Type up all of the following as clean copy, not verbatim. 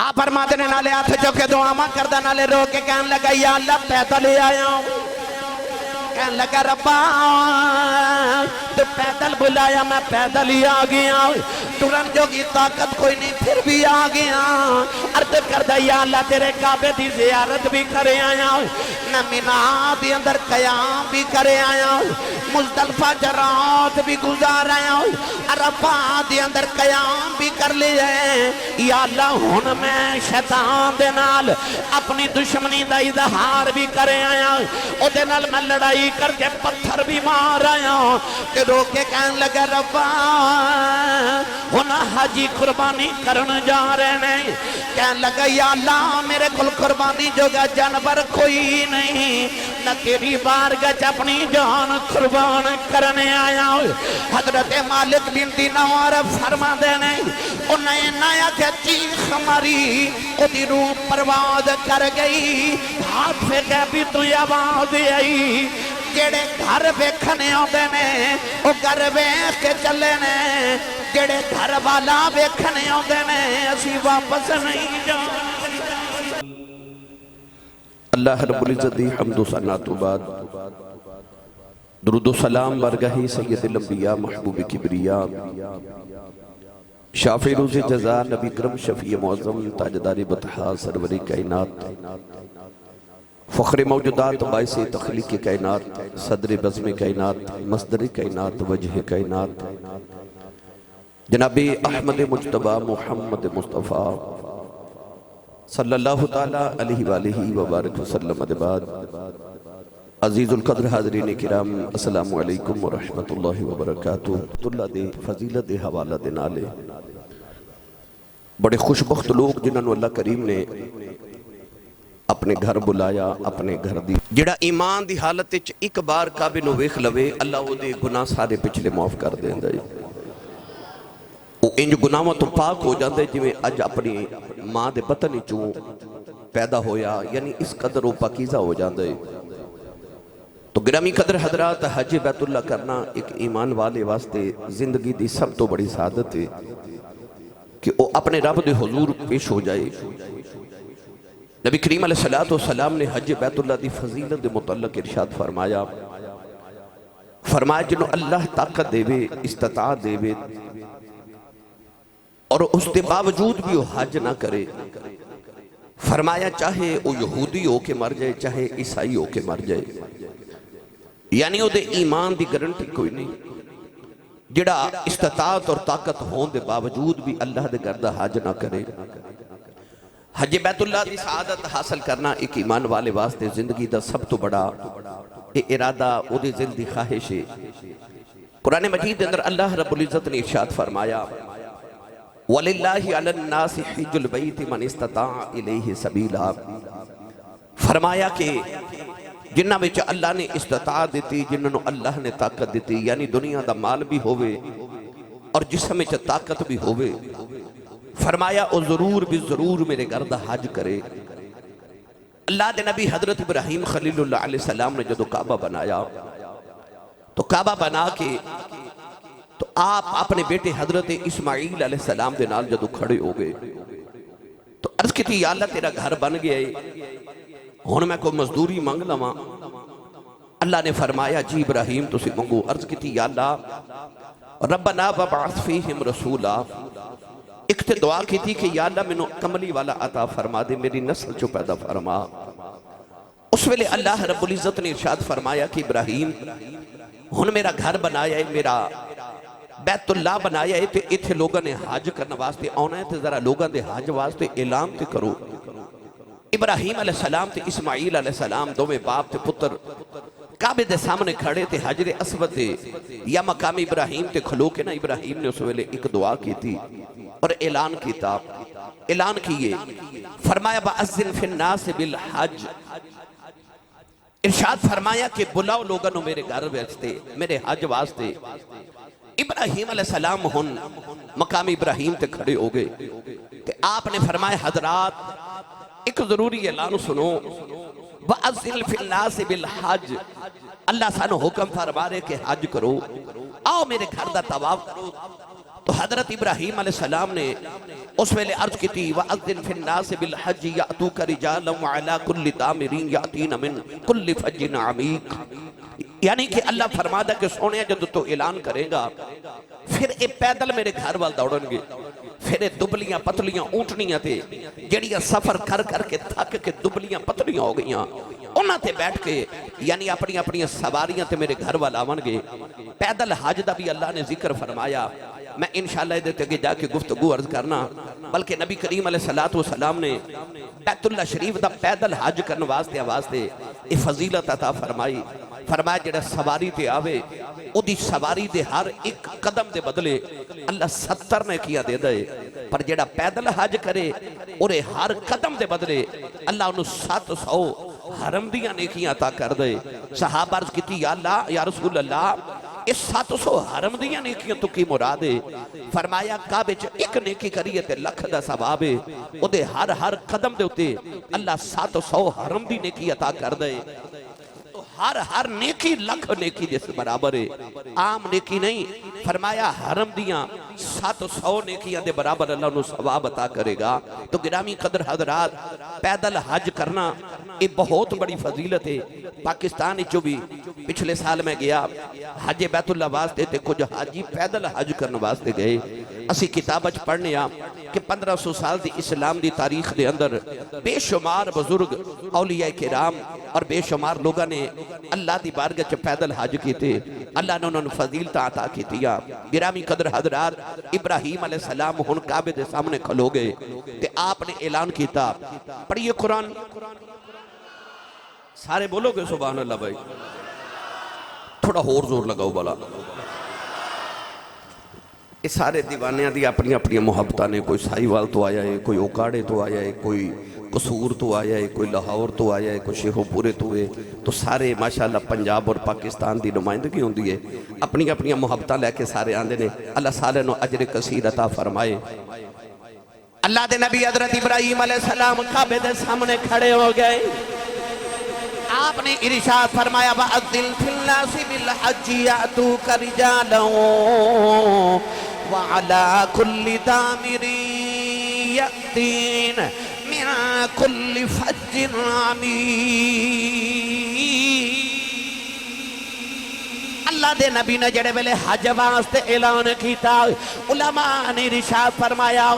آپ فرماتے نے نالے ہاتھ چوکے دعا ماں کردہ نالے رو کے کہنے لگا یا اللہ پیدل ہی آیا ہوں کہنے لگا ربا تو پیدل بلایا میں پیدل ہی آگیا ترن جو کی طاقت کوئی نہیں پھر بھی آگیا عرض کردہ یا اللہ تیرے کعبے دی زیارت بھی کرے آیا میں مینا دی اندر قیام بھی کرے آیا مزدلفہ جرات بھی گزار آیا عرفہ دی اندر قیام بھی کر لیا یا اللہ ہون میں شیطان دے نال اپنی دشمنی دا اظہار بھی کرے آیا او دے نال میں لڑائی کر کے پتھر بھی مار آیا تے رو کے کہنے لگا ربا ہونا حاجی قربانی کرن جا رہے ہیں کہنے لگا یا اللہ میرے کل قربانی جو گا جانور کوئی نہیں نہ تیری بارگاہ اپنی جان قربان کرنے آیا حضرت مالک بن دینار فرما دینے انہیں نایا تھے چیخ ہماری ادھی روح پرواز کر گئی ہاتھ پہ بھی تو آواز آئی جڑے گھر ویکھنے آدھے نے وہ گھر ویکھ کے چلے نے جڑے گھر والا ویکھنے آدھے نے اسی واپس نہیں جانے اللہ رب العزت دی حمد و ثناء تو بعد درود و سلام برگاہی سید الانبیاء محبوب کبریاء شافع روز جزا نبی کرم شفیع معظم تاجدار بطحا سروری کائنات فخر موجودات باعث تخلیق کائنات صدر بزم کائنات مصدر کائنات وجہ کائنات جناب احمد مجتبہ محمد مصطفیٰ صلی اللہ تعالیٰ علیہ وآلہ وبارک وسلم ادباد عزیز القدر حاضرین کرام السلام علیکم ورحمت اللہ وبرکاتہ اللہ دے فضیلت دے حوالہ دے نالے بڑے خوشبخت لوگ جنہوں اللہ کریم نے اپنے گھر بلایا اپنے گھر دی جڑا ایمان دی حالت ایک بار کعبے نو ویکھ لوے اللہ وہ دے گناہ سارے پچھلے معاف کر دیں دے وہ انج گناہوں تو پاک ہو جاندے جو اج اپنی ماں دے بطنی چوں پیدا ہویا یعنی اس قدر وہ پاکیزہ ہو جاندے تو گرامی قدر حضرات حج بیت اللہ کرنا ایک ایمان والے واسطے زندگی دی سب تو بڑی سعادت ہے کہ وہ اپنے رب دے حضور پیش ہو جائے نبی کریم علیہ السلام نے حج بیت اللہ دی فضیلت دے متعلق ارشاد فرمایا جنہوں اللہ طاقت دے وے استطاعت دے وے اور اس دے باوجود بھی وہ حج نہ کرے فرمایا چاہے وہ یہودی ہو کے مر جائے چاہے عیسائی ہو کے مر جائے یعنی وہ دے ایمان دی گارنٹی کوئی نہیں جڑا استطاعت اور طاقت ہون دے باوجود بھی اللہ دے گھر دا حج نہ کرے حج بیت اللہ دی سعادت حاصل کرنا ایک ایمان والے واسطے زندگی دا سب تو بڑا ارادہ او دے دل دی خواہش ہے قرآن مجید اندر اللہ رب العزت نے ارشاد فرمایا وَلِلَّهِ عَلَى النَّاسِ حِجُّ الْبَيْتِ مَنِ اسْتَطَاعَ إِلَيْهِ سَبِيلًا فرمایا کہ جنہ وچ اللہ نے استطاعت دیتی جنہوں اللہ نے طاقت دیتی یعنی دنیا دا مال بھی ہوئے اور جسم وچ طاقت بھی ہوئے فرمایا او ضرور بھی ضرور میرے گھر دا حج کرے اللہ دے نبی حضرت ابراہیم خلیل اللہ علیہ السلام نے جدو کعبہ بنایا تو کعبہ بنا کے تو آپ اپنے بیٹے حضرت اسماعیل علیہ السلام دے نال جدو کھڑے ہو گئے تو عرض کی تھی یا اللہ تیرا گھر بن گیا ہے ہون میں کوئی مزدوری مانگ لواں اللہ نے فرمایا جی ابراہیم تو سے منگو عرض کی تھی یا اللہ ربنا وبعث فیہم رسولا ایک تے دعا کی تھی کہ یا اللہ میں کملی والا عطا فرما دے میری نسل چو پیدا فرما اس ویلے اللہ رب العزت نے ارشاد فرمایا کہ ابراہیم ہن میرا گھر بنایا ہے میرا بیت اللہ بنایا ہے تے اتھے لوگاں نے حج کرنا واسطے آنا ہے تے ذرا لوگاں دے حج واسطے اعلان تے کرو ابراہیم علیہ السلام تے اسماعیل علیہ السلام دو میں باپ تے پتر کعبے دے سامنے کھڑے تے حجر اسود دے یا مقام ابراہیم تے کھلو کے نا ابراہیم نے اس ویلے ایک دعا کی تھی اور اعلان کیتا اعلان کیے فرمایا بَأَذِّن فِي النَّاسِ بِالْحَجِّ ارشاد فرمایا کہ بلاؤ لوگوں میرے گھر واسطے میرے حج واسطے ابراہیم علیہ السلام ہن مقام ابراہیم تے کھڑے ہو گئے کہ آپ نے فرمایا حضرات ایک ضروری اعلان سنو وَأَذِّن فِي النَّاسِ بِالْحَجِّ اللہ سانو حکم فرما رہے کہ حج کرو آؤ میرے گھر دا طواف کرو تو حضرت ابراہیم علیہ السلام نے اس ویلے عرض کی تھی وَأَذِّنْ فِي النَّاسِ بِالْحَجِّ يَأْتُوكَ رِجَالًا وَعَلَىٰ كُلِّ ضَامِرٍ يَأْتِينَ مِنْ كُلِّ فَجٍّ عَمِيقٍ، یعنی کہ اللہ فرماتا کہ سونے جب تو اعلان کرے گا پھر اے پیدل میرے گھر وال دوڑن گے، پھر اے دبلیاں پتلیاں اونٹنیاں تے جڑیاں سفر کر کر کے تھک کے دبلیاں پتلیاں ہو گئیاں انہاں تے بیٹھ کے یعنی اپنی اپنی سواریاں تے میرے گھر وال آون گے۔ پیدل حج دا بھی اللہ نے ذکر فرمایا، میں انشاءاللہ ادھر تک جا کے گفتگو عرض کرنا، بلکہ نبی کریم علیہ السلام نے بیت اللہ شریف دا پیدل حج کرنے واسطے یہ فضیلت عطا فرمائی، فرمایا جڑا سواری تے آوے او دی سواری دے ہر ایک قدم دے بدلے اللہ 70 نے کیا دے دے، پر جڑا پیدل حج کرے اور ہر قدم دے بدلے اللہ انہوں 700 حرم دیاں نیکیاں عطا کر دے۔ صحابہ عرض کیتی یا اللہ یا رسول اللہ اس 700 حرم دیاں نیکیاں تو کی مراد ہے؟ فرمایا کعبے چ ایک نیکی کریے تے لکھ دا ثواب ہے، او دے ہر قدم دے اتے اللہ 700 حرم دی نیکی عطا کر دے۔ تو ہر نیکی لکھ نیکی جس برابر ہے، عام نیکی نہیں، فرمایا حرم دیاں 700 نیکیاں دے برابر اللہ انہوں ثواب عطا کرے گا۔ تو گرامی قدر حضرات پیدل حج کرنا یہ بہت بڑی فضیلت ہے۔ پاکستان جو بھی پچھلے سال میں گیا حج بیت اللہ واسطے تے کچھ حاجی پیدل حج کرنے واسطے گئے، اسی کتابچ پڑھنے کہ 1500 سال دی اسلام دی تاریخ دے اندر بے شمار بزرگ اولیاء کرام اور بے شمار لوگاں نے اللہ دی بارگاہ چ پیدل حج کیتے، اللہ نے انہوں نے فضیلت عطا کیتیا۔ گرامی قدر حضرات ابراہیم علیہ السلام ہن کعبے دے سامنے کھلو گئے تے آپ نے اعلان کیتا، پڑھیے قرآن، سارے بولو گے سبحان اللہ بھائی، تھوڑا اور زور لگاؤ بلا۔ یہ سارے دیوانیاں دی اپنی اپنی محبتہ نے، کوئی سائیوال تو آیا ہے، کوئی اوکاڑے تو آیا ہے، کوئی قصور تو آیا ہے، کوئی لاہور تو آیا ہے، کوئی شیخو پورے تو ہے، تو سارے ماشاءاللہ پنجاب اور پاکستان دی نمائندگی ہوندی ہے، اپنی اپنی محبتہ لے کے سارے آندے نے، اللہ سارے نو اجر کثیر عطا فرمائے۔ اللہ دے نبی حضرت ابراہیم علیہ السلام کعبے دے سامنے کھڑے ہو گئے، آپ نے ارشاد فرمایا وَأَذِّنْ فِي النَّاسِ بِالْحَجِّ يَأْتُوكَ رِجَالًا وَعَلَىٰ كُلِّ ضَامِرٍ يَأْتِينَ مِنْ كُلِّ فَجٍّ عَمِيقٍ۔ اللہ دے نبی نے جڑے ویلے حج واسطے اعلان کیتا، علماء نے ارشاد فرمایا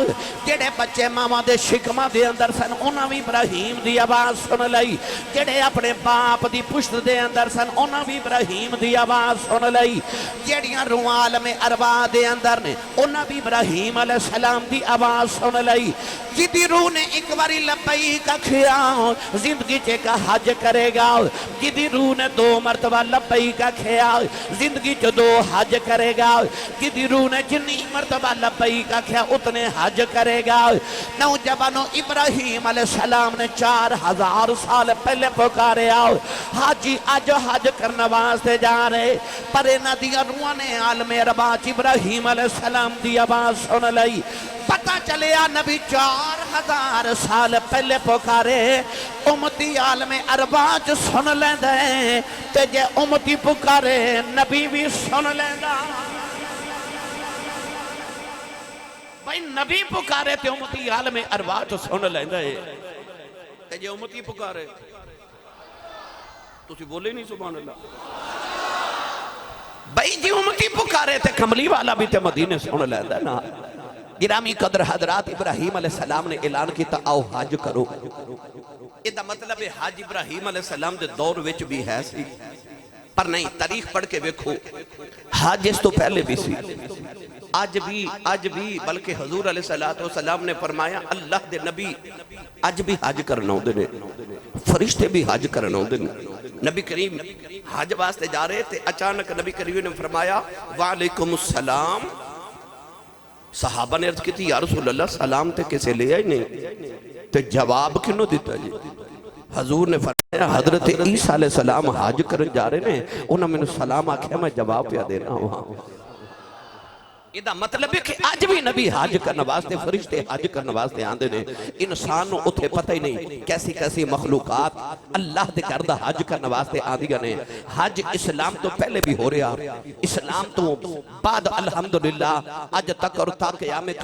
جڑے بچے ماما دے شکمہ دے اندر سن انہاں بھی ابراہیم دی آواز سن لئی، جڑے اپنے باپ دی پشت دے اندر سن انہاں بھی ابراہیم دی آواز سن لئی، جڑیاں روح عالم ارواح دے اندر نے انہاں بھی ابراہیم علیہ السلام دی آواز سن لئی۔ جدی روح نے ایک باری لبیک کھیا زندگی چے کا حج کرے گا، جدی روح نے 2 مرتبہ لبیک کھیا زندگی چ 2 حج کرے گا، جدی روح نے جنی مرتبہ لبیک کھیا اتنے حج کرے گا۔ نوجوانوں ابراہیم علیہ السلام نے 4000 سال پہلے پکارے آؤ حاجی اج حج کرنے واسطے جا رہے، پر انہاں دیاں روحاں نے عالم ارواح ابراہیم علیہ السلام دی آواز سن لئی۔ پتہ چلیا نبی 4000 سال پہلے پکارے، امتی عالم ارواح سن لیندے تے جے امتی پکارے نبی بھی سن لیندا۔ بھائی نبی پکارے تے امتی عالم ارواح سن لیندے تے جے امتی پکارے تسی بولے نہیں سبحان اللہ۔ بھائی جی امتی پکارے تے کملی والا بھی تے مدینے سن لیندا نا۔ گرامی قدر حضرات ابراہیم علیہ السلام نے اعلان کیتا آؤ حج کرو، یہ دا مطلب ہے حج ابراہیم علیہ السلام دے دور وچ بھی ہے سی، پر نہیں تاریخ پڑھ کے ویکھو حج اس تو پہلے بھی سی، آج بھی بلکہ حضور علیہ السلام نے فرمایا اللہ دے نبی آج بھی حج کرنا ہوندے نے، فرشتے بھی حج کرنا ہوندے نے۔ نبی کریم حج واسطے جا رہے تھے، اچانک نبی کریم نے فرمایا وعلیکم السلام۔ صحابہ نے عرض کی تھی یا رسول اللہ سلام تے کسے لے آئی نہیں تے جواب کنوں دیتا جی؟ حضور نے فرمایا حضرت عیسیٰ علیہ السلام حج کرن جا رہے نے، انہوں نے سلام آکھیا میں جواب پہ دینا وہاں۔ ਇਹਦਾ ਮਤਲਬ ਹੈ ਕਿ ਅੱਜ ਵੀ ਨਬੀ ਹਜ ਕਰਨ ਵਾਸਤੇ ਫਰਿਸ਼ਤੇ ਹਜ ਕਰਨ ਵਾਸਤੇ ਆਂਦੇ ਨੇ ਇਨਸਾਨ ਨੂੰ ਉੱਥੇ ਪਤਾ ਹੀ ਨਹੀਂ ਕੈਸੀ ਕੈਸੀ ਮਖਲੂਕਾਤ ਅੱਲਾਹ ਦੇ ਘਰ ਦਾ ਹਜ ਕਰਨ ਵਾਸਤੇ ਆਂਦੀਆਂ ਨੇ ਹਜ ਇਸਲਾਮ ਤੋਂ ਪਹਿਲੇ ਵੀ ਹੋ ਰਿਹਾ ਇਸਲਾਮ ਤੋਂ ਬਾਅਦ ਅਲਹਮਦੁਲਿਲਾ ਅੱਜ ਤੱਕ ਔਰ ਤੱਕ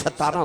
17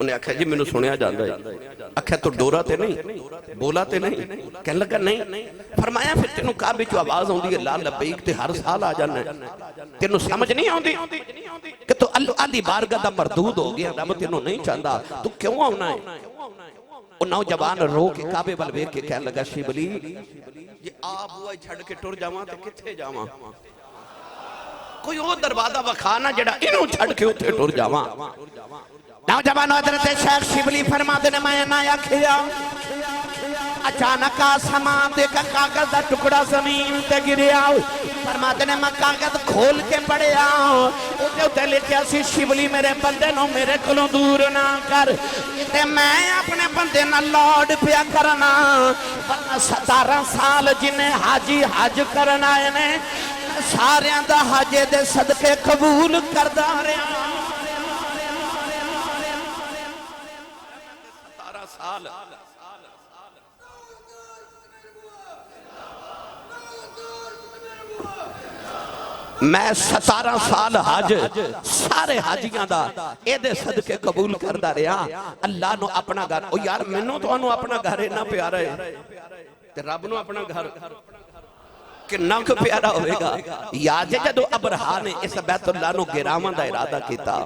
انہیں آکھا جی میں سنیا جاندہ ہے. آکھا تو ڈورا تے نہیں بولا تے نہیں. کہنے لگا نہیں. فرمایا پھر تینوں کعبے جو آواز ہوں دی لا لبیک تے ہر سال آ جانا ہے. تینوں سمجھ نہیں ہوں دی کہ تو اللہ دی بارگاہ دا مردود ہو گیا. رب تینوں نہیں چاہتا تو کیوں آنا ہے؟ وہ نوجوان رو کے کعبے بل ویکھ کے کہنے لگا شبلی یہ آپ ہوئے چھڑ کے ٹر جاواں تے کتھے جاواں؟ کوئی وہ دروازہ وکھانا جڑا انہوں چھڑ کے اتھے ٹر جاواں. نوجوان حضرت شیخ شبلی فرماتے نے میں نہ کھیا اچانک آسمان دیکھا کاغذ دا ٹکڑا زمین تے گریا. فرماتے نے میں کاغذ کھول کے پڑھیا تے لکھیا سی شبلی میرے بندے نو میرے کلوں دور نہ کر تے میں اپنے بندے نہ لوڈ پیا کرنا. 17 سال جنہیں حاجی حج کرنا ہے ساریاں دا حاجے دے صدقے قبول کردہ رہا. 17 سال میں 17 سال حج سارے حاجیاں دا اے دے صدقے قبول کردہ رہا. اللہ نو اپنا گھر او یار منوں تو انو اپنا گھر اتنا پیارا ہے تے رب نو اپنا گھر کنا کو پیارا ہوئے گا. یاد ہے جدو ابرہا نے اس بیت اللہ نو گرامان دا ارادہ کیتا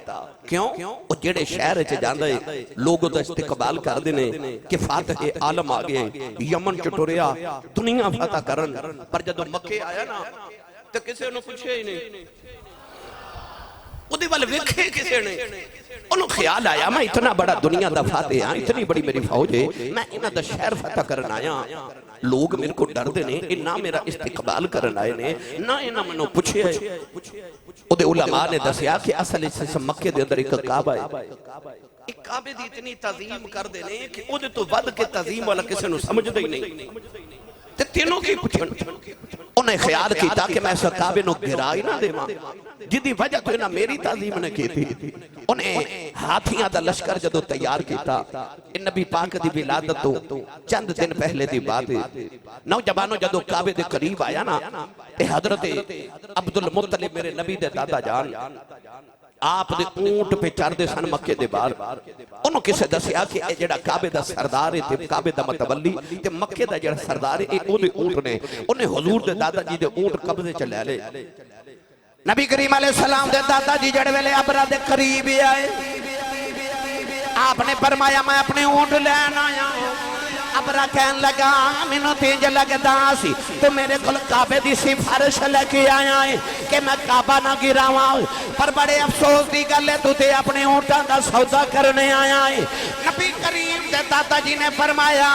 کیوں؟ وہ جڑے شہر چے جاندہ ہے لوگوں دا استقبال کر دینے کہ فاتح عالم آگئے یمن چٹوریا دنیا فتح کرن. پر جدو مکے آیا نا تو کسے انہوں پوچھے ہی نہیں وہ دی والے وکھے کسے نے انہوں خیال آیا میں اتنا بڑا دنیا دا فاتح ہاں اتنی بڑی میری فوج ہے میں انہاں دا شہر فتح کرن آیا. لوگ میرے کو ڈر دینے نہ میرا استقبال کرن آئے نے نہ انہاں منوں پوچھے ہے. او دے علماء نے دسیا کہ اصل اس مکے دے اندر ایک کعبہ ہے. ایک کعبے دی اتنی تعظیم کر دینے کہ او دے تو ود کے تعظیم والا کسے نو سمجھ دے ہی نہیں تے تینوں کی پوچھن. انہیں خیال کیتا کہ میں اس کعبے نو گرائی نہ دے ماں جدی وجہ تو انہاں میری تعظیم نے کی تھی. انہیں ہاتھیاں دا لشکر جدو تیار کیتا. ان نبی پاک دی ولادت تو چند دن پہلے دی بات ہے. نوجوانوں جدو کعبے دے قریب آیا نا اے حضرت عبدالمطلب میرے نبی دے دادا جان آپ دے اونٹ پہ چار دے سن مکے دے بار. انہوں کسے دسیا کہ اے جڑا کعبے دا سردار ہے تے کعبے دا متولی تے مکے دا جڑا سردار ہے اے او دے اونٹ نے. انہیں حضور دے دادا جی دے اونٹ قبضے چلے لے. نبی کریم علیہ السلام دے دادا جی جڑے ویلے ابرہ دے قریب ہی آئے آپ نے فرمایا میں اپنے اونٹ لین آیا. ابرہ کہن لگا منو تینج لگدا سی تو میرے کل کعبے دی سفارش لے کے آیا ہے کہ میں کعبہ نہ گراواں. پر بڑے افسوس دی گل ہے تو تے اپنے اونٹاں دا سودا کرنے آیا ہے. نبی کریم دے دادا جی نے فرمایا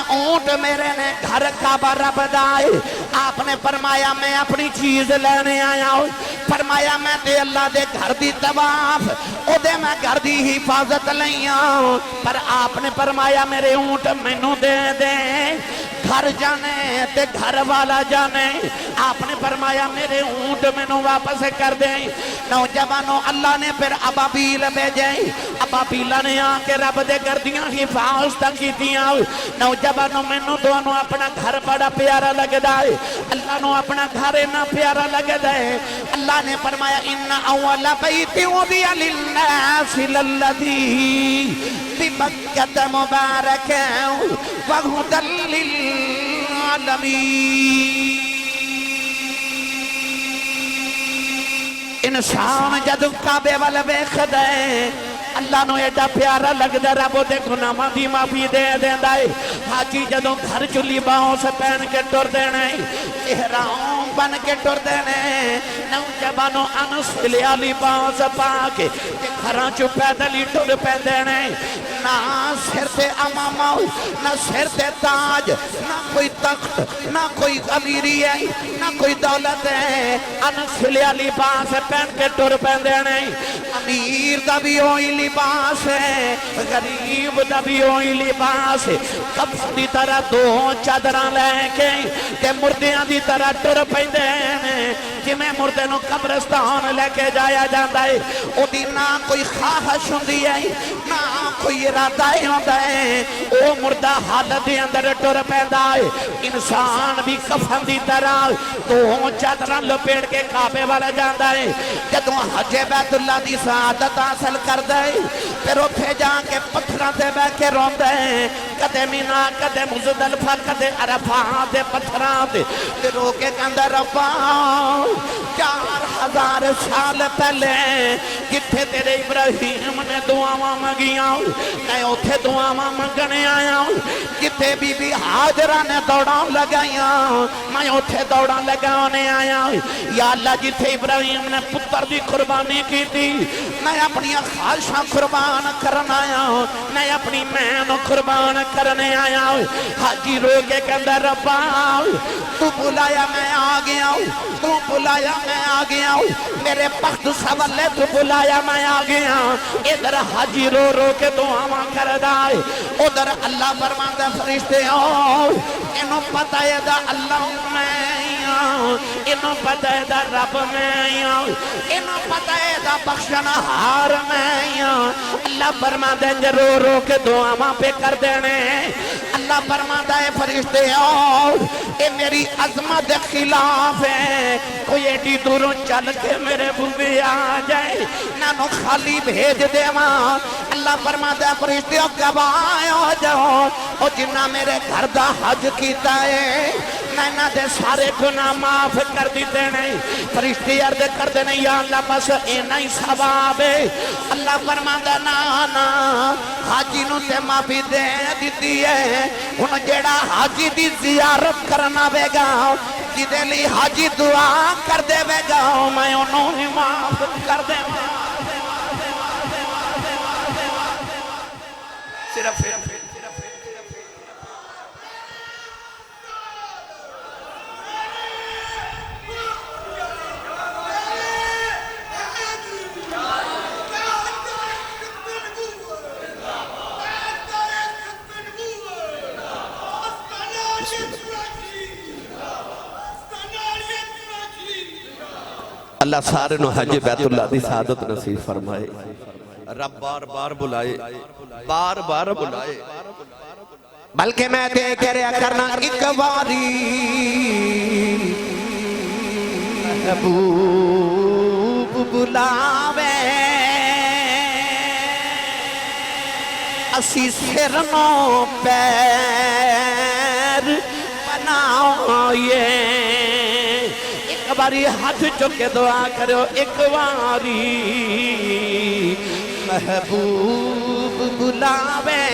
اونٹ میرے نے گھر کعبہ رب دا ہے. آپ نے فرمایا میں اپنی چیز لینے آیا ہوں. فرمایا میں تے اللہ دے گھر دی طواف او دے میں گھر دی حفاظت لیاں. پر آپ نے فرمایا میرے اونٹ مینوں دے دے گھر جانے تے گھر والا جانے. آپ نے فرمایا میرے اونٹ مینوں واپس کر دیں. نوجوانوں اللہ نے پھر ابابیل بھیجے. ابابیل نے آ کے رب دے گردیاں حفاظت کیتیاں. نوجوانوں مینوں دونوں اپنا گھر بڑا پیارا لگدا ہے. اللہ نو اپنا گھر اتنا پیارا لگدا ہے. اللہ نے فرمایا ان اول بیت وضع للناس للذی ببکۃ مبارکا وہدی للعالمین. انسان جدو کعبے والے ویکھدا ہے اللہ نو ایڈا پیارا لگدا رب دے گناہاں دی معافی دے دیندا ہے. حاجی جدوں گھر چلی باہوں سے پہن کے ٹر دینے احرام بن کے ٹر دینے. نوجوانوں انسلیا لباس پا کے گھراں چوں پیدل ہی ٹر پے دینے. نہ سر تے امامہ نہ سر تے تاج نہ کوئی تخت نہ کوئی امیری ہے نہ کوئی دولت ہے. انسلیا لباس پہن کے ٹر پے دینے. امیر دا بھی ہوئی لباس ہے غریب دا بھی ہوئی لباس ہے. کفن دی طرح دو چادراں لے کے تے مردیاں دی طرح ٹر پیندے نے. جویں مردے نو قبرستان لے کے جایا جاتا ہے اودی نہ کوئی خواہش ہوندی ہے نہ کوئی ارادہ ہوندا ہے او مردہ حالت دے اندر ٹر پیندا ہے انسان بھی کفن دی طرح تو چادراں لپیٹ کے کعبے والا جاندا ہے جدوں حج بیت اللہ دی سعادت حاصل کردا ہے پھر اوتھے جا کے پتھراں تے بیٹھ کے روندا ہے کدے مینا کدے مزدلفہ کدے عرفات دے پتھراں تے رو کے کہندا ربا 4000 سال پہلے جتھے تیرے ابراہیم نے دعاواں منگیاں میں اوتھے دعاواں منگنے آیا جتھے بی بی ہاجرہ نے دوڑاں لگائیاں میں اوتھے دوڑاں لگانے آیا یا اللہ جتھے ابراہیم نے پتر دی قربانی کی تھی میں اپنی خواہشاں قربان کرنا آیا میں اپنی مین قربان کرنے آیا حاجی رو کے کہندا ربا تو بلایا میں آ گیا ہوں تو بلایا میں آ گیا ہوں میرے بخت سوالے تو بلایا میں آ گیا ادھر حاجی رو رو کے دعاواں کردا ہے ادھر اللہ فرماندا فرشتے ہو انہوں پتہ ہے دا اللہ میں انہوں پتہ ہے دا رب میں انہوں پتہ ہے دا بخشنا ہار میں اللہ فرماندا ہے رو رو کے دعاواں پہ کر دینے اللہ فرماندا ہے فرشتے ہو اے میری عظمت دے خلاف ہے کوئی ایڈی دوروں چل کے میرے بوبی آ جائے نانو خالی بھیج دے ماں اللہ فرماتا ہے فرشتیوں گواہ ہو جاؤ او جنہ میرے گھر دا حج کیتا ہے میں نہ دے سارے گناہ معاف کر دیتے نہیں فرشتی عرض کر دے نہیں یا اللہ بس اینا ہی ثواب ہے اللہ فرماتا نا حاجی نو تے معافی دے دیتی ہے ان جیڑا حاجی دی زیارت کرنا بے گا جدے لی حاجی دعا کر دے بے گا میں انہوں ہی معاف کر دے صرف اللہ سارے نو حج بیت اللہ دی سعادت نصیب فرمائے رب بار بار بلائے بار بار بلائے بلکہ میں تے کریا کرنا ایک باری محبوب بلاوے اسی سر نو پیر بنائے ایک باری ہاتھ چکے دعا کرو ایک باری محبوب بلاوے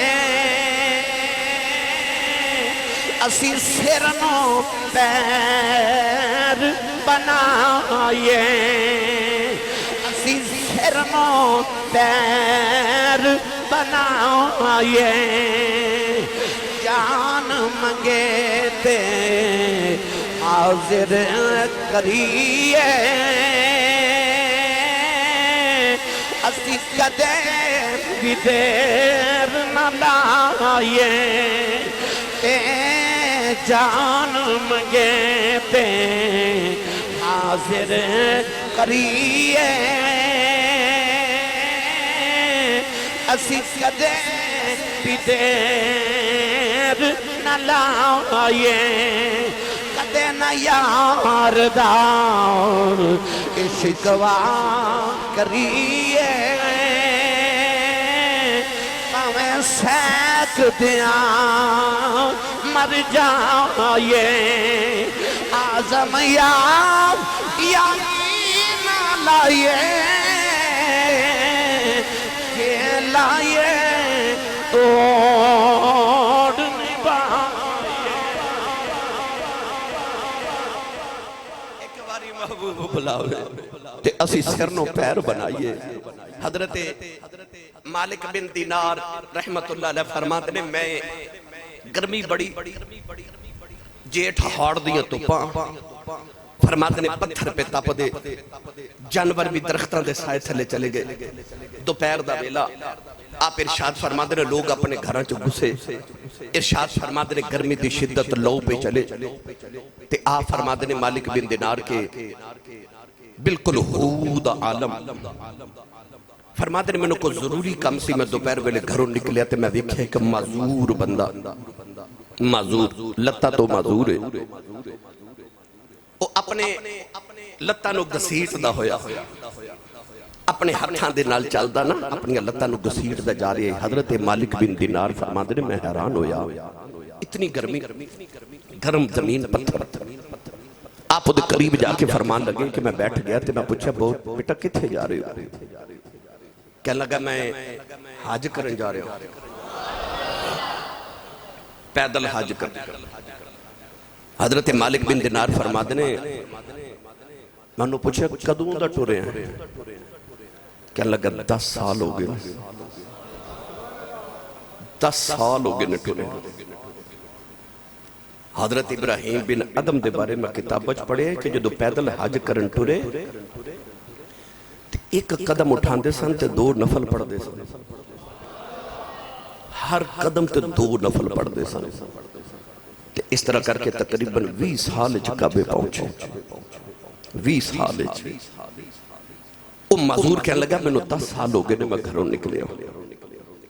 اسی سر نو پیر بنائے اسی سر نو پیر بنائے جان منگے تے حاضر کریے اسی کدے بھی دیر نہ لائے تے جان منگے تے حاضر کریے اسی کدے بھی دیر نہ لائے کدے نہ یار دار عشقوا کریے پاویں سیک دیاں مر جائے آزم یار یاری نہ لائے کہ لائے توڑ نبھائے ایک باری محبوب بلاوے تے اسی سرنوں پیر بنائیے حضرت مالک بن دینار رحمت اللہ علیہ فرماتے نے میں گرمی بڑی جیٹھ ہاڑ دیا تو پاں فرماتے نے پتھر پہ تپ دے جانور بھی درختان دے سائے تھلے چلے گئے دوپہر دا ویلا آپ ارشاد فرماتے ہیں لوگ اپنے گھراں چ گھسے ارشاد فرماتے ہیں گرمی دی شدت لو پہ چلے تے آپ فرماتے ہیں مالک بن دینار کے بالکل حود عالم فرماتے ہیں میں نے کو ضروری کم سی میں دوپہر ویلے گھروں نکلیا تے میں دیکھا کہ معذور بندہ معذور لتا تو معذور ہے وہ اپنے لتا نو گسیٹ دا ہویا اپنے ہتھاں دے نال چلدا نا اپنی لتاں نو گھسیٹ دا جا رہی ہے حضرت مالک بن دینار فرماندے نے میں حیران ہویا اتنی گرمی گرم زمین پتھر آپ دے قریب جا کے فرمان لگے کہ میں بیٹھ گیا تے میں پوچھا بہت بیٹا کتھے جا رہے ہو کہنے لگا میں حج کرن جا رہا ہوں پیدل حج کرن حضرت مالک بن دینار فرماندے نے میں نے پوچھا کدوں دا ٹرے ہیں کہنے لگا 10 سال ہو گئے 10 سال ہو گئے نٹورے حضرت ابراہیم بن ادم دے بارے میں کتابچ پڑھے کہ جو پیدل حج کرن ٹورے ایک قدم اٹھان دے سن تے 2 نفل پڑھ دے سن ہر قدم تے 2 نفل پڑھ دے سن تے اس طرح کر کے تقریباً 20 سال کعبے پہنچے 20 سال وہ معذور کہنے لگا میں نے 10 سال ہو گئے میں گھروں نکلے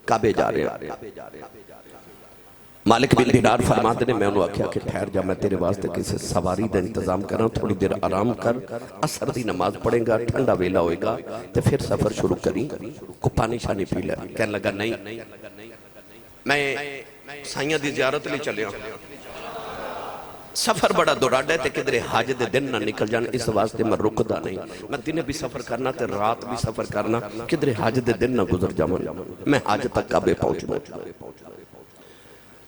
کعبے جا رہے ہیں مالک بن دینار فرماتے نے میں انہوں آکھیا کہ ٹھہر جا میں تیرے واسطے کسی سواری دا انتظام کرنا تھوڑی دیر آرام کر عصر دی نماز پڑھیں گا ٹھنڈا ویلا ہوئے گا تو پھر سفر شروع کریں کو پانی شانی پی لیا کہنے لگا نہیں میں سائیاں دی زیارت لے چلے ہوں سفر بڑا دوڑاڑا ہے تے کدھرے حج دے دن نہ نکل جان اس واسطے میں رکدا نہیں میں دن بھی سفر کرنا تے رات بھی سفر کرنا کدھرے حج دے دن نہ گزر جاؤں میں حج تک کعبے پہنچنا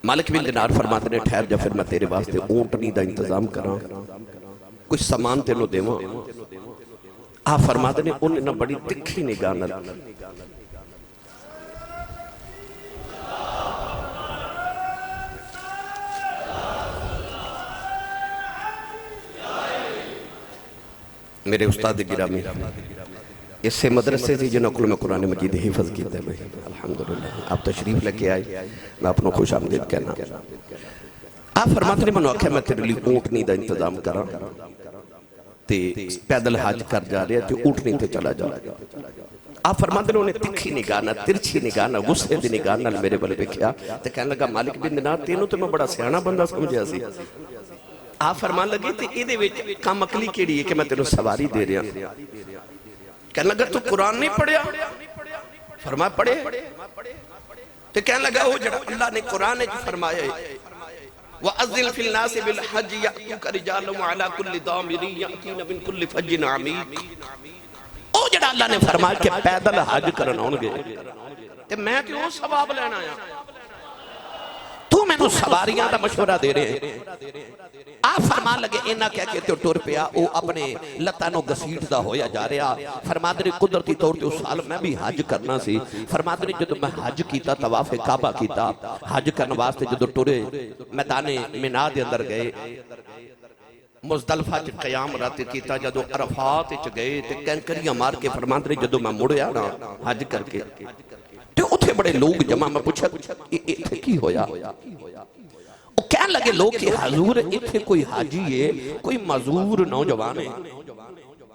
مالک بن دینار فرماتے نے ٹھہر جا پھر میں تیرے واسطے اونٹنی دا انتظام کراں کچھ سامان تینوں دیواں آپ فرماتے نے انہیں نہ بڑی تکھی نگاہ نہ میرے استاد گرامی اس سے مدرسے سے جنہوں کو میں قرآن مجید حفظ کیتا ہے بھائی الحمدللہ آپ تشریف لے کے آئے میں اپنوں خوش آمدید کہنا آپ فرماتے نے منو آکھے میں تیرے لیے اونٹنی دا انتظام کرا تے پیدل حج کر جا رہے تے اونٹنی تے چلا جا آپ فرماتے نے انہیں تکھی نگاہ نہ ترچھی نگاہ نہ غصے دی نگاہ نہ میرے بلے پہ کیا تے کہنے لگا مالک بن دینار تینوں تو میں بڑا سیانا بندہ سمجھا سی آپ فرمان لگے تے یہ دے وچ کام عقلی کیڑی ہے کہ میں تینوں سواری دے رہا کہنے لگا تو قرآن نہیں پڑھیا فرمایا پڑھے تو کہنے لگا وہ جڑا اللہ نے قرآن جو فرمایا ہے وَأَذِّلْ فِي النَّاسِ بِالْحَجِّ يَأْتُوكَ رِجَالٌ وَعَلَى كُلِّ ضَامِرٍ يَأْتِينَ مِنْ كُلِّ فَجٍّ عَمِيقٍ او جڑا اللہ نے فرمایا کہ پیدل حج کرنا ہونگے تے میں کیوں ثواب لینا آیا تو میں نے سواریاں دا مشورہ دے رہے ہیں آپ فرمان لگے اینا کیا کہتے ہو ٹور پیا او اپنے لتانوں گسیٹ دا ہویا جا رہا فرماتے نے قدرتی طور تے اس سال میں بھی حج کرنا سی فرماتے نے جدو میں حج کیتا طواف کعبہ کیتا حج کرنے واسطے جدو ٹورے میدان منا دے اندر گئے مزدلفہ چ قیام رات کیتا جدو عرفات چ گئے تے کینکریاں مار کے فرماتے نے جدو میں مڑیا نا حج کر کے تے اتھے بڑے لوگ جمع میں پوچھا اتھے کی ہویا وہ کہنے لگے لوگ کہ حضور اتھے کوئی حاجی ہے کوئی معذور نوجوان ہے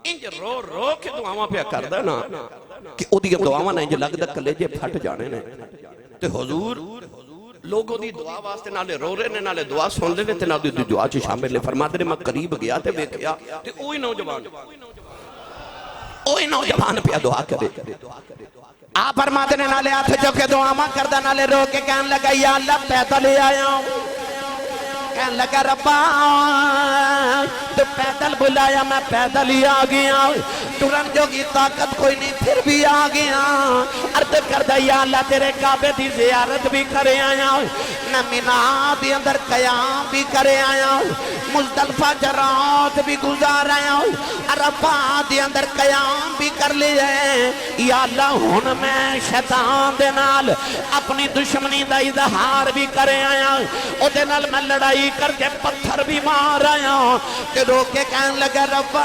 انج رو رو کے دعاواں پہ کردہ نا کہ او دی دعاواں نے انج لگ دا کلیجے پھٹ جانے نے تے حضور لوگوں دی دعا واسطے نالے رو رہے نے نالے دعا سن لے تے نالے دی دعا چی شامل لے فرماتے نے میں قریب گیا تے بیکھیا تے اوہی نوجوان پہ دعا کرے آپ فرماتے نے نالے ہاتھ جو کہ دعا ماں کردہ نالے رو کے کہنے لگا یا اللہ پیدل لے آیا ہوں کہنے لگا ربا تو پیدل بلایا میں پیدل ہی آگیا ترن جو کی طاقت کوئی نہیں پھر بھی آگیا عرض کردہ یا اللہ تیرے کعبے دی زیارت بھی کرے آیا میں منا دی اندر قیام بھی کرے آیا مزدلفہ جرات بھی گزار آیا عرفات دی اندر قیام بھی کر لیا یا اللہ ہون میں شیطان دے نال اپنی دشمنی دا اظہار بھی کرے آیا او دے نال میں لڑائی کر کے پتھر بھی مار آیا تے رو کے کہنے لگا ربا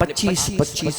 25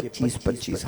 25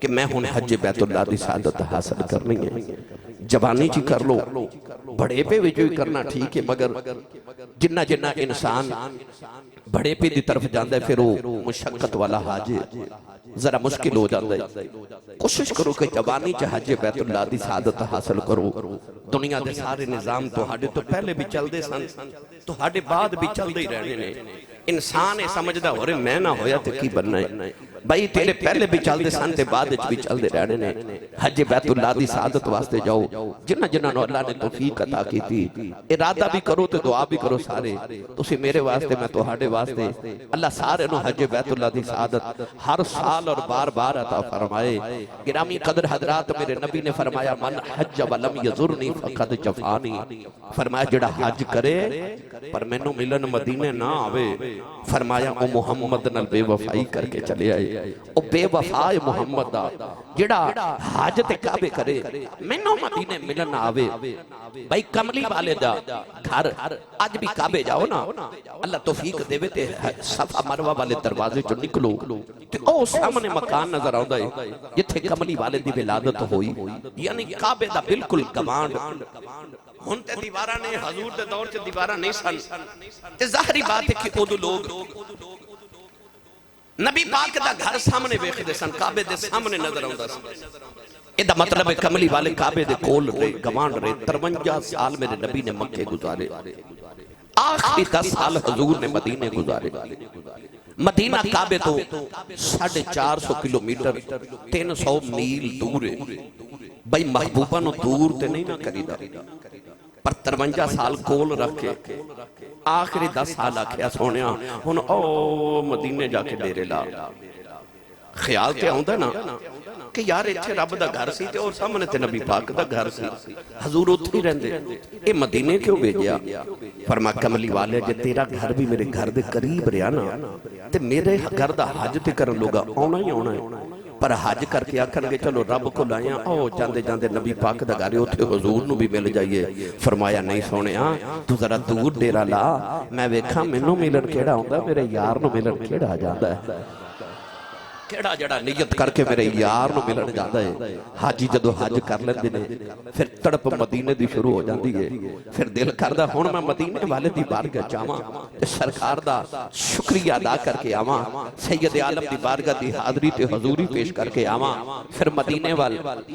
کہ میں ہن حج بیت اللہ دی سعادت حاصل کرنی ہے، جوانی چی کر لو، بڑے پہ بھی جو کرنا ٹھیک ہے، مگر جنہ جنہ انسان بڑے پہ دی طرف جاندہ ہے پھر وہ مشقت والا حاج ذرا مشکل ہو جاندہ ہے۔ کوشش کرو کہ جوانی چاہ حج بیت اللہ دی سعادت حاصل کرو۔ دنیا دے سارے نظام تو ہاڑے تو پہلے بھی چل دے سن، تو ہاڑے بعد بھی چل دے ہی رہنے نے۔ انسان سمجھدا ہو رہے میں نہ ہویا تے کی بننا ہے، بھائی تیرے پہلے بھی چل دے سن تے بعد بھی چل دے رہنے نے۔ حج بیت اللہ دی سعادت واسطے جاؤ، جنہ جنہ نو اللہ نے توفیق عطا کی تھی، ارادہ بھی کرو تے دعا بھی کرو سارے، تسی میرے واسطے میں تہاڈے واسطے، اللہ سارے نو حج بیت اللہ دی سعادت ہر سال اور بار بار عطا فرمائے۔ گرامی قدر حضرات، میرے نبی نے فرمایا من حج ولم یزرنی فقد جفانی، فرمایا جڑا حج کرے پر مینوں ملن مدینے نہ آوے، فرمایا او محمد نال بے وفائی کر کے چلے آئے۔ او بے وفائے محمد دا جڑا حج تے کعبے کرے مینوں مدینے ملن آوے۔ بھائی کملی والے دا گھر آج بھی کعبے جاؤ نا، اللہ توفیق دے وے تے صفا مروہ والے دروازے چوں نکلو تے او سامنے مکان نظر آوندا ہے جتھے کملی والے دی ولادت ہوئی، یعنی کعبے دا بالکل گوانڈ۔ ہن تے دیواراں نے حضور دے دور چ دیواراں نہیں سن تے ظاہری بات ہے کہ اودو لوگ نبی پاک دا گھر سامنے ویکھ دے سن، کعبے دے سامنے نظر آوندا سن۔ ادا مطلب ہے کملی والے کعبے دے کول رہے، گوانڈ رہے۔ 53 سال میرے نبی نے مکے گزارے، آخری 10 سال حضور نے مدینے گزارے۔ مدینہ کعبے تو 450 کلومیٹر 300 میل دور ہے۔ بھائی محبوبہ نو دور تے نہیں نہ کریدا، پر 53 سال کول رکھے آخری 10 سال آکھیا سونیا ہن او مدینے جا کے ڈیرے لا۔ خیال تے آؤندا نا کہ یار اتھے رب دا گھر سی تے اور سامنے تے نبی پاک دا گھر سی، حضور اتھے ہی رہندے، اے مدینے کیوں بھیجیا؟ فرما کملی والے جے تیرا گھر بھی میرے گھر دے قریب رہیا نا تے میرے گھر دا حج تے کرن لوگا آنا ہی آنا ہے، پر حج کر کے آکھن گے چلو رب کو لائیاں او جاندے جاندے نبی پاک دا گھر اتھے حضور نو بھی مل جائیے۔ فرمایا نہیں سونیا تو ذرا دور ڈیرا لا، میں ویکھاں مینوں ملن کیڑا ہوندا، میرے یار نو ملن کیڑا جاندا ہے، کیڑا جڑا نیت کر کے میرے یار نو ملن جاندا ہے۔ حاجی جدو حج کر لیندے نے پھر تڑپ مدینے دی شروع ہو جاندی ہے، پھر دل کردا ہن میں مدینے والے دی بارگاہ جاواں تے سرکار دا شکریہ ادا کر کے آواں، سید عالم دی بارگاہ دی حاضری تے حضوری پیش کر کے آواں۔ پھر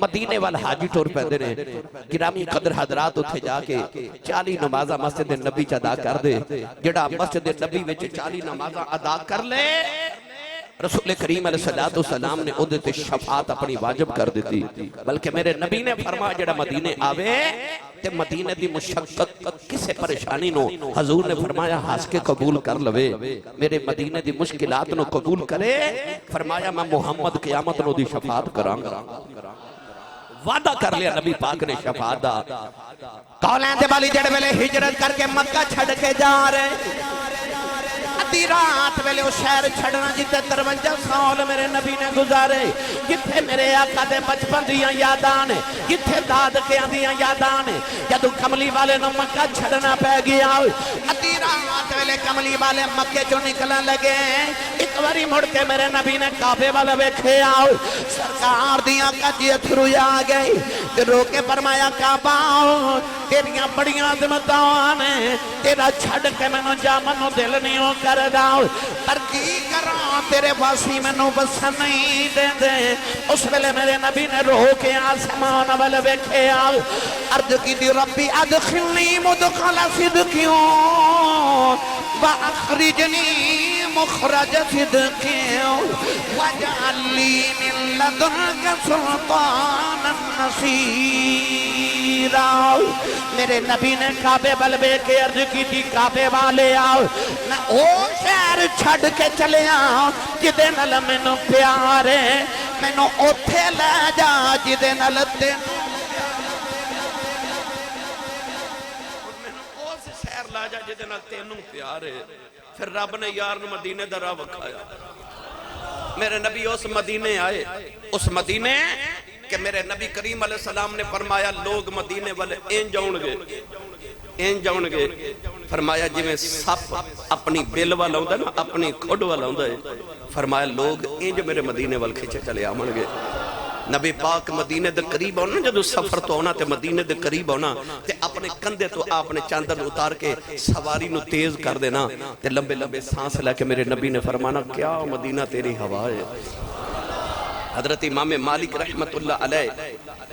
مدینے وال حاجی ٹور پیندے نے۔ گرامی قدر حضرات اتھے جا کے 40 نمازاں مسجد نبی چ ادا کر دے، جڑا مسجد نبی وچ 40 نمازاں ادا کر لے رسول کریم علیہ السلام نے اودے تے شفاعت اپنی واجب کر دیتی، بلکہ میرے نبی نے فرمایا جڑا مدینے آوے تے مدینے دی مشقت کسے پریشانی نو حضور نے فرمایا ہنس کے قبول کر لوے، میرے مدینے دی مشکلات نو قبول کرے، فرمایا میں محمد قیامت نو دی شفاعت کراں گا۔ وعدہ کر لیا نبی پاک نے شفاعت دا۔ کولین دے والی جڑے ویلے ہجرت کر کے مکہ چھڑ کے جا رہے، ادھی رات ویلے وہ شہر چھڑنا جتے 53 سال میرے نبی نے گزارے، جتے میرے آقا دے بچپن دیاں یاداں، جتے دادکیاں دیاں یاداں، جدو کملی والے نو مکہ چھڑنا پہ گیا، ادھی رات ویلے کملی والے مکے جو نکلن لگے، ایک واری مڑ کے میرے نبی نے کعبے والے ویکھے آؤ، سرکار دیاں کجی اتھرو آ گئی، تے رو کے فرمایا کعبہ تیریاں بڑیاں عظمتاں نے، تیرا چھڑ کے میں جا منو دل نہیں ہو کر داؤ، پر کی کراں تیرے واسی میں بسن نہیں دے دے۔ اس ویلے میرے نبی نے رو کے آسمان والے ویکھے آؤ، عرض کی دی ربی ادخلنی مدخل صدقیوں واخرجنی مخرج صدقیوں وجعل لی من لدنک سلطانا نصیرا۔ میرے نبی نے کعبے بلبے کے عرض کی تھی کعبے والے آؤ، میں او شہر چھڑ کے چلے آؤں جدے نل میں نو پیارے، میں نو اوتھے لے جا جدے نل تے لا جا جدے نال تینوں پیار ہے۔ پھر رب نے یار نو مدینے دا راہ وکھایا، میرے نبی اس مدینے آئے، اس مدینے کہ میرے نبی کریم علیہ السلام نے فرمایا لوگ مدینے والے این جاؤن گے، فرمایا جی میں سپ اپنی بیل والا ہوں دا نا، اپنی کھوڑ والا ہوں دا ہے، فرمایا لوگ این جو میرے مدینے والے کھچے چلے آمن گے۔ نبی پاک مدینے دے قریب ہونا جدو سفر تو ہونا تے مدینے دے قریب ہونا تے اپنے کندھے تو آپ نے چاندر اتار کے سواری نو تیز کر دینا تے لمبے لمبے سانس لے کے میرے نبی نے فرمانا کیا مدینہ تیری ہوا ہے۔ حضرت امام مالک رحمت اللہ علیہ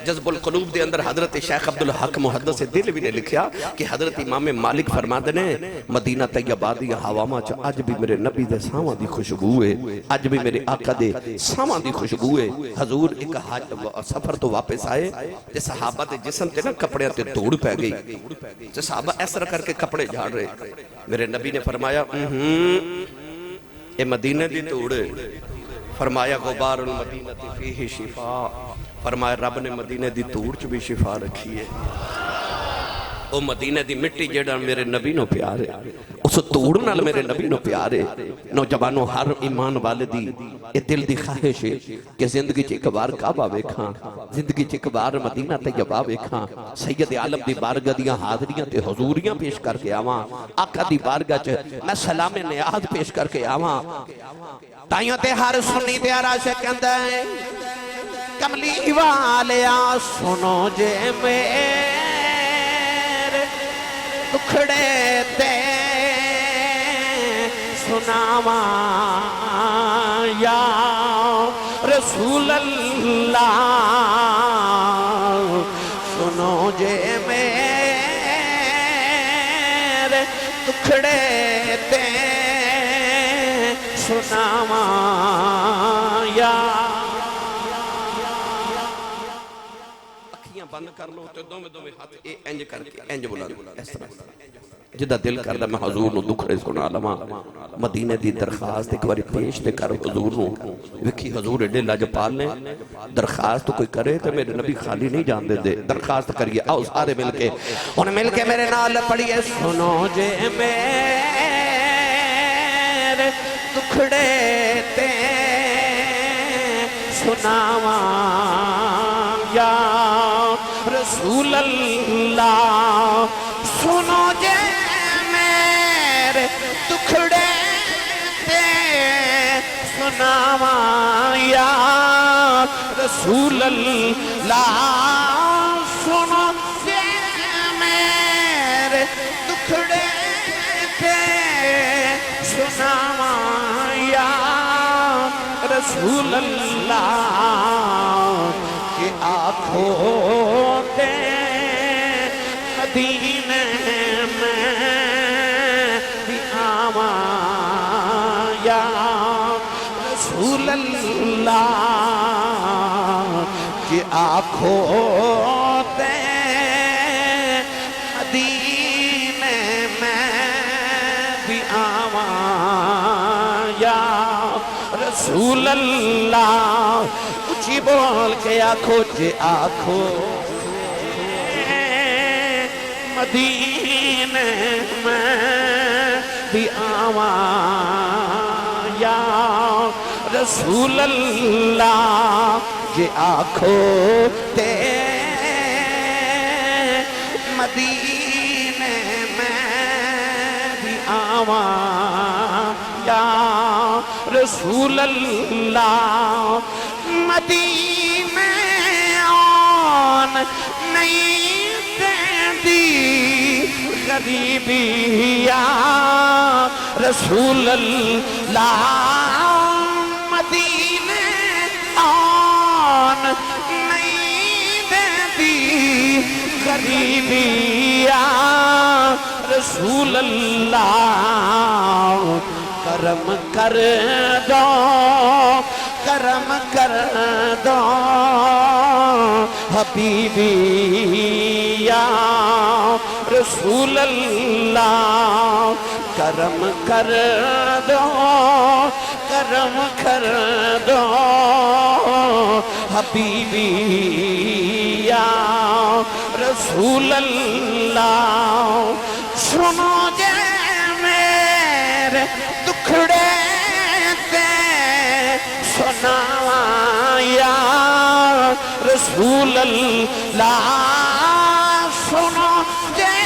جذب القلوب دے اندر حضرت شیخ عبدالحق محدث دل بھی نے لکھیا کہ حضرت امام مالک فرماتے نے مدینہ طیبہ دی ہواواں چ اج بھی میرے نبی دے ساواں دی خوشبو ہے، اج بھی میرے آقا دے ساواں دی خوشبو ہے۔ حضور ایک سفر تو واپس آئے تے صحابہ دے جسم تے نا کپڑے تے دھوڑ پہ گئی تے صحابہ اس طرح کر کے کپڑے جھاڑ رہے، میرے نبی نے فرمایا اے مدینہ دی دھوڑ، فرمایا غبار المدینہ فیہ شفا، فرمایا رب نے مدینہ دی دھوڑ چ بھی شفا رکھی ہے۔ او مدینہ دی مٹی جیڑا میرے نبی نو پیار ہے، اس دھوڑ نال میرے نبی نو پیار ہے۔ نوجوانوں ہر ایمان والے دی اے دل دی خواہش ہے کہ زندگی چ ایک بار کعبہ ویکھاں، زندگی چ ایک بار مدینہ طیبہ ویکھاں، سید عالم دی بارگاہ دیاں حاضریاں تے حضوریاں پیش کر کے آواں، آقا دی بارگاہ چ میں سلام نیاز پیش کر کے آواں۔ تائیوں تے ہر سنی تے عاشق کہندا ہے کملی والیا سنو جے میرے دکھڑے تے سناواں یا رسول اللہ، سنو جے میرے دکھڑے تے سناواں یا اکھیاں بند کر لو تے دو میں ہاتھ اے انج کر کے انج بلا اس طرح جدہ دل کردہ میں حضور نو دکھڑے سنا لما مدینہ دی درخواست ایک باری پیش تے کر حضور نو وکھی حضور ایڈے لاجپال نے درخواست تو کوئی کرے تو میرے نبی خالی نہیں جان دے دے درخواست کریے آؤ سارے مل کے انہیں مل کے میرے نال پڑھئے سنو جے میرے دکھڑے تے سناواں یا رسول اللہ، سنو جے میرے دکھڑے تے سناواں یا رسول اللہ، سنو جے میرے دکھڑے تے سناواں یا رسول اللہ، کہ آنکھوں تے مدینے میں بھی آواں یا رسول اللہ، کہ آنکھوں تے مدینے میں بھی آواں یا رسول اللہ، اچھی بول کے آنکھوں جے آنکھوں مدینے میں بھی آواں یا رسول اللہ، جے آنکھوں تے مدینے میں بھی آواں یا رسول اللہ، مدینے آن نہیں دیندی غریبی یا رسول اللہ، مدینے آن نہیں دیندی غریبی یا رسول اللہ، کرم کر دو کرم کر دو حبیبی یا رسول اللہ، کرم کر دو کرم کر دو حبیبی یا رسول اللہ، سنو جے میرے دکھڑے تے سناواں یا رسول اللہ، سنو جے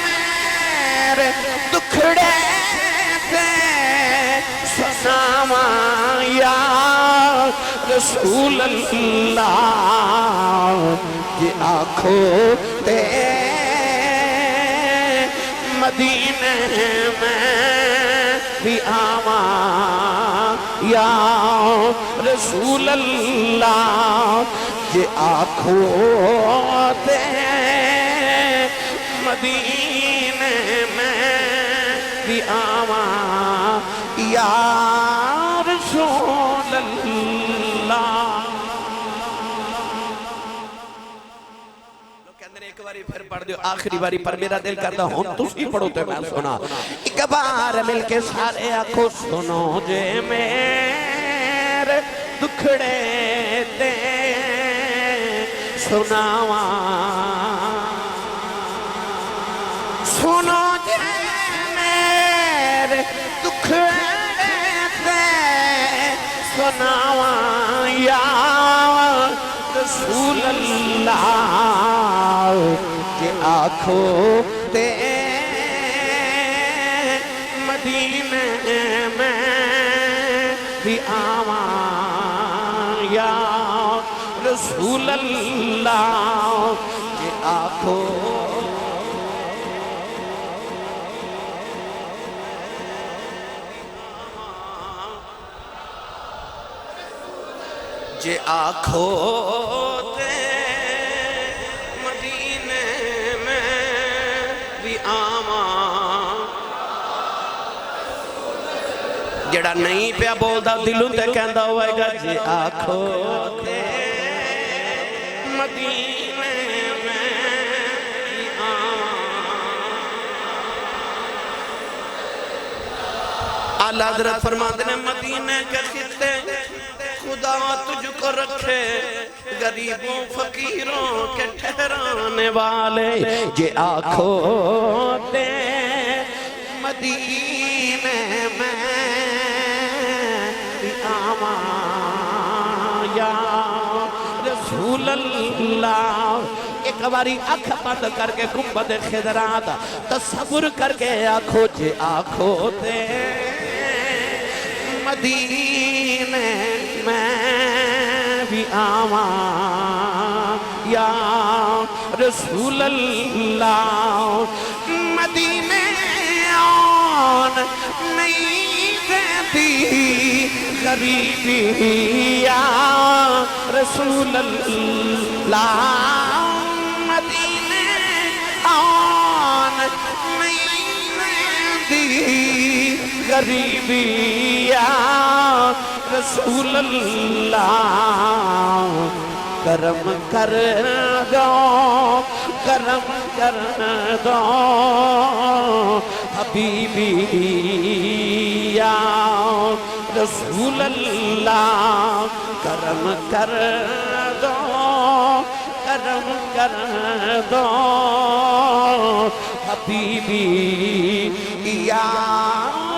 میرے دکھڑے تے سناواں یا رسول اللہ کہ آنکھوں تے مدینے میں بھی آواں یا رسول اللہ کہ آنکھوں تے مدینے میں بھی آواں یا رسول اللہ. ایک باری پھر پڑھ دیو آخری باری پر میرا دل کرتا ہوں تسی پڑھو تے میں سنا. ایک بار مل کے سارے آنکھوں سنو جے میرے دکھڑے تے سناواں سنو جے میرے دکھڑے تے سناواں یا رسول اللہ کہ آنکھوں تے مدینے میں بھی آواں یا رسول اللہ کہ آنکھوں جے آنکھوں تے مدینے میں بھی آواں. جڑا نہیں پیا بولدا دلوں تے کہندا ہوئے گا جے آنکھوں تے مدینے میں بھی آواں. اعلیٰ حضرت فرماتے ہیں مدینے کے خطے خدا تجھ کو رکھے غریبوں فقیروں کے ٹھہرانے والے جے آنکھوں تے مدینے میں بھی آواں یا رسول اللہ. ایک باری آنکھ بند کر کے گنبد خضرات تصور کر کے آنکھوں جے آنکھوں تے مدینے میں بھی آواں یا رسول اللہ. مدینے آن نہیں دیتی غریبی یا رسول اللہ. مدینے آن نہیں دیتی غریبی یا رسول اللہ. کرم کر دو کرم کر دو حبیبی یا رسول اللہ. کرم کر دو کرم کر دو حبیبی یا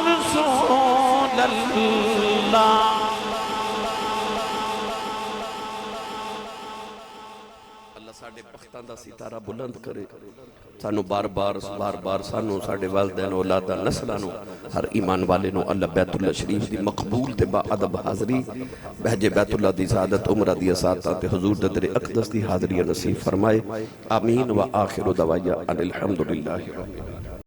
رسول اللہ. ساڑھے بختاں دا ستارہ بلند کرے سانو بار بار سانو ساڑھے والدین اولادا نسلانو ہر ایمان والے نو اللہ بیت اللہ شریف دی مقبول تے با عدب حاضری بہج بیت اللہ دی سعادت عمرہ دی اساتہ تے حضور دے تیرے اقدس دی حاضری نصیب فرمائے. آمین و آخر دعوایا ان الحمدللہ.